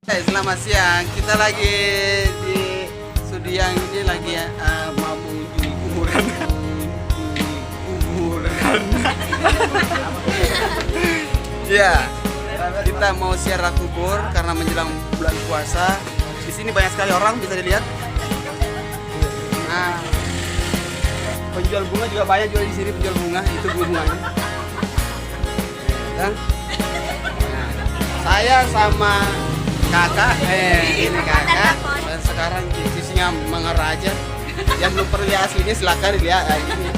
Selamat siang. Kita lagi di Sudiang ini lagi mau mengunjungi kuburan. Kuburan. Ya, kita mau ziarah kubur karena menjelang bulan puasa. Di sini banyak sekali orang, bisa dilihat. Nah, penjual bunga juga banyak juga di sini, penjual bunga itu bunganya. Ya. Nah, saya sama kakak, ini kakak, dan sekarang sisinya mengeraja. Yang belum pernah lihat aslinya silakan dilihat ini.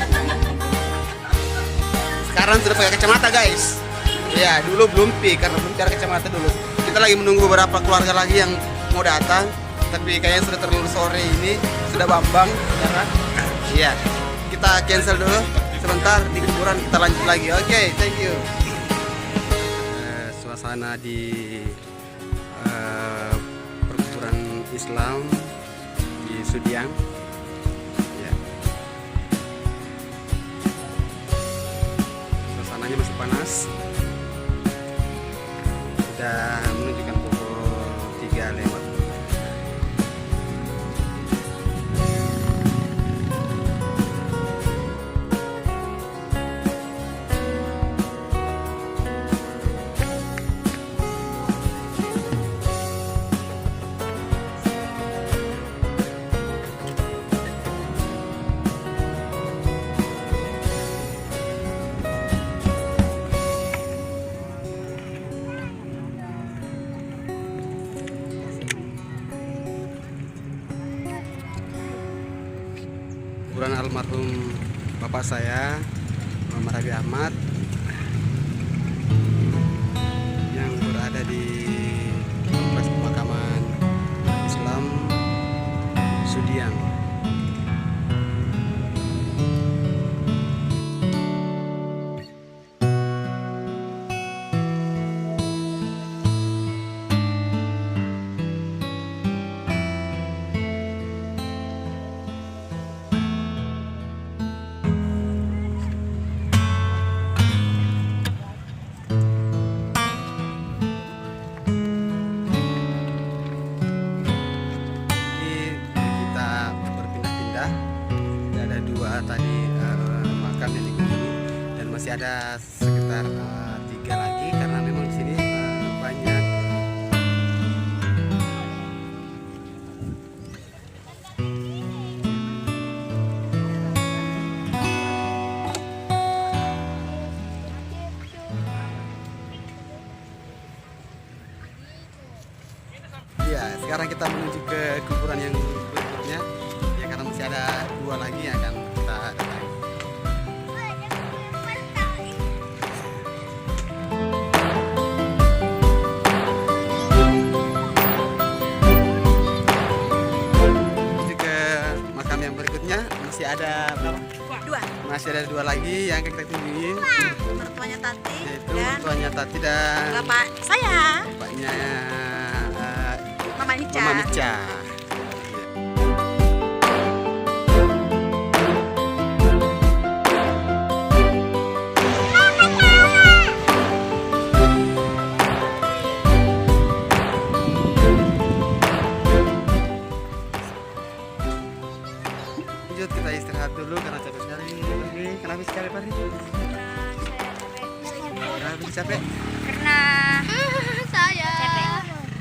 Sekarang sudah pakai kacamata guys. Ya, dulu belum karena belum cari kacamata dulu. Kita lagi menunggu beberapa keluarga lagi yang mau datang, tapi kayaknya sudah terlalu sore ini, sudah bambang, ya kan? Iya, kita cancel dulu sebentar di kuburan, kita lanjut lagi. Oke, thank you. Suasana di perkuburan Islam di Sudiang. Ya. Suasananya masih panas. Sudah menunjukkan pukul 3 lewat. Kuburan almarhum bapak saya, Muhammad Rabi Ahmad, yang berada di kompleks pemakaman Islam Sudiang. Ada dua tadi makam yang dikunjungi dan masih ada sekitar 3 lagi karena memang di sini banyak. Ya, sekarang kita menuju ke kuburan yang berikutnya. Ya, karena masih ada 2 lagi yang akan kita datangi. Menuju ke makam yang berikutnya masih ada berapa? 2. Masih ada 2 lagi yang akan kita kunjungi. Mertuanya Tati Yaitu dan mertuanya Tati dan bapak saya, bapaknya Mama Ica. Mama Ica. Lanjut, kita istirahat dulu karena capek sekali. Kenapa sih capek, Fahri? Kenapa sih capek? Karena saya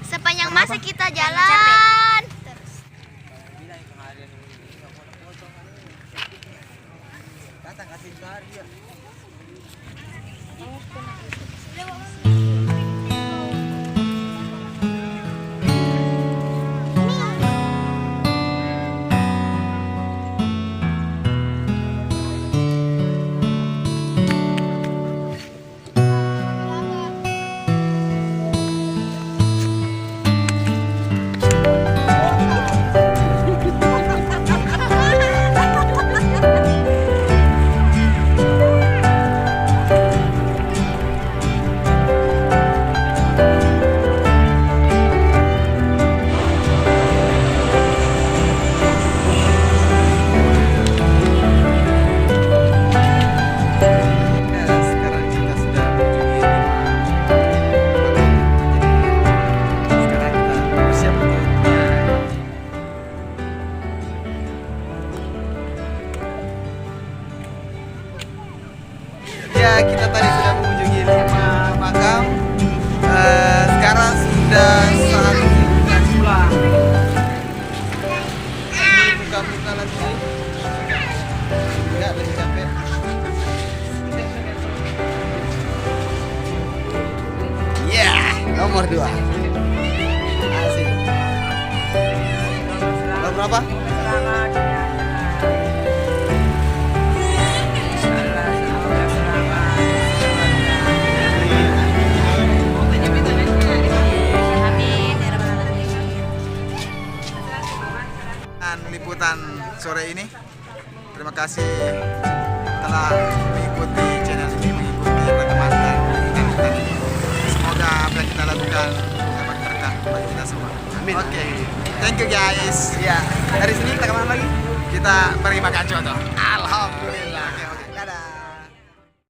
sepanjang Kenapa? masa kita jalan terus. Datang kasih Fahri ya. apa? Liputan sore ini. Terima kasih telah mengikuti channel ini, mengikuti rekaman dan kita ini. Semoga apa yang kita lakukan dapat berkah bagi kita semua. Amin. Oke, thank you guys. Ya, dari sini kita kemana lagi? Kita pergi makan coto. Alhamdulillah.